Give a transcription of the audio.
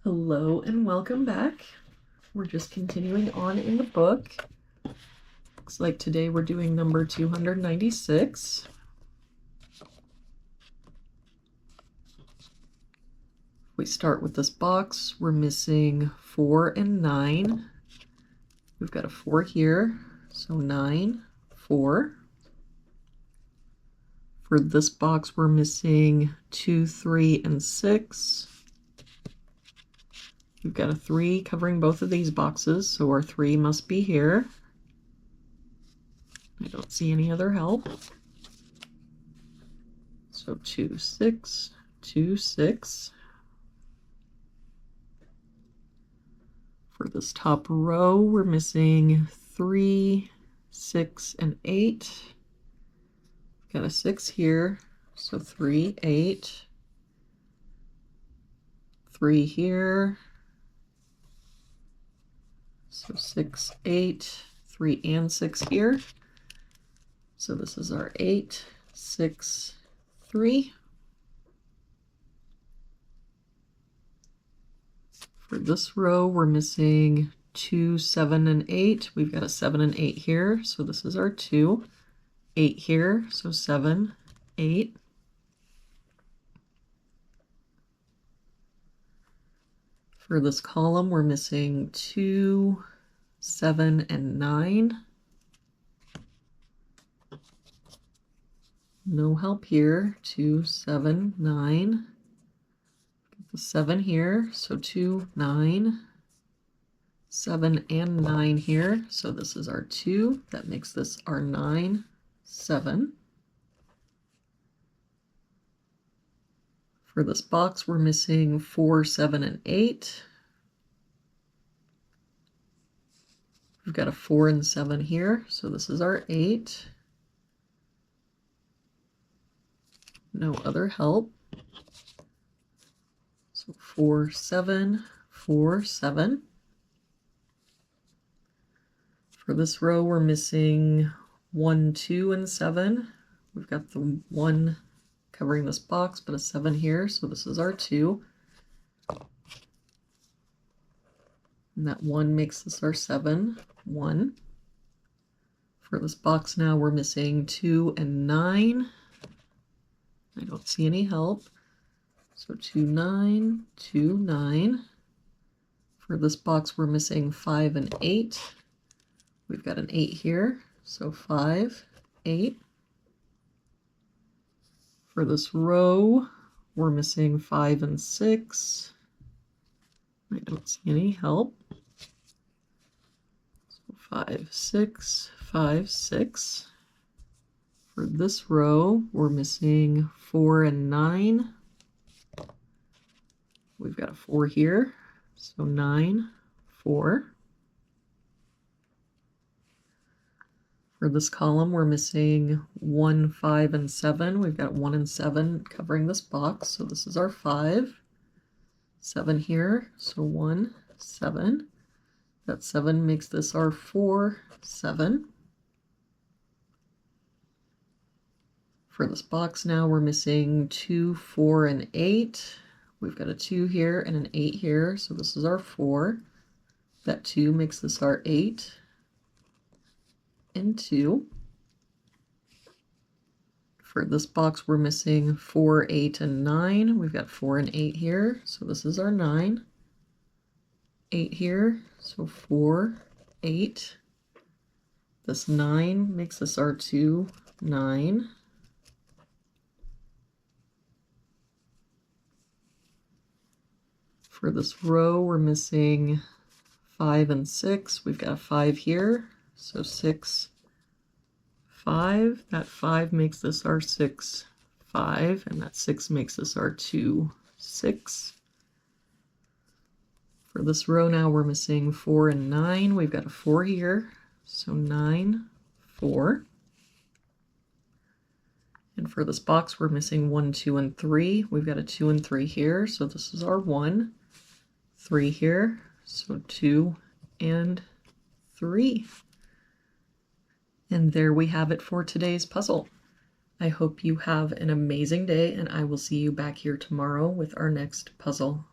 Hello and welcome back. We're just continuing on in the book. Looks like today we're doing number 296. We start with this box. We're missing 4 and 9. We've got a 4 here, so 9, 4. For this box, we're missing 2, 3, and 6. We've got a 3 covering both of these boxes, so our 3 must be here. I don't see any other help. So 2, 6, 2, 6. For this top row, we're missing 3, 6, and 8. Got a 6 here, so 3, 8. 3 here, so 6, 8. 3 and 6 here. So this is our 8, 6, 3. For this row, we're missing 2, 7, and 8. We've got a 7 and 8 here, so this is our 2. 8 here, so 7, 8. For this column, we're missing 2, 7, and 9. No help here. 2, 7, 9. Get the 7 here, so 2, 9. 7 and 9 here, so this is our 2. That makes this our 9, 7. For this box, we're missing 4, 7, and 8. We've got a 4 and 7 here, so this is our 8. No other help. So 4, 7, 4, 7. For this row, we're missing 1, 2, and 7. We've got the 1 covering this box, but a 7 here, so this is our 2. And that 1 makes this our 7, 1. For this box now, we're missing 2 and 9. I don't see any help. So 2, 9, 2, 9. For this box, we're missing 5 and 8. We've got an 8 here, so 5, 8. For this row, we're missing 5 and 6. I don't see any help. So 5, 6, 5, 6. For this row, we're missing 4 and 9. We've got a 4 here, so 9, 4. For this column, we're missing 1, 5, and 7. We've got 1 and 7 covering this box, so this is our 5. 7 here, so 1, 7. That 7 makes this our 4, 7. For this box now, we're missing 2, 4, and 8. We've got a 2 here and an 8 here, so this is our 4. That 2 makes this our 8 and 2. For this box, we're missing 4, 8, and 9. We've got 4 and 8 here, so this is our 9. 8 here, so 4, 8. This 9 makes this our 2, 9. For this row, we're missing 5 and 6. We've got a 5 here, so 6, 5. That 5 makes this our 6, 5, and that 6 makes this our 2, 6. For this row now, we're missing 4 and 9. We've got a 4 here, so 9, 4. And for this box, we're missing 1, 2, and 3. We've got a 2 and 3 here, so this is our 1. 3 here, so 2 and 3. And there we have it for today's puzzle. I hope you have an amazing day, and I will see you back here tomorrow with our next puzzle.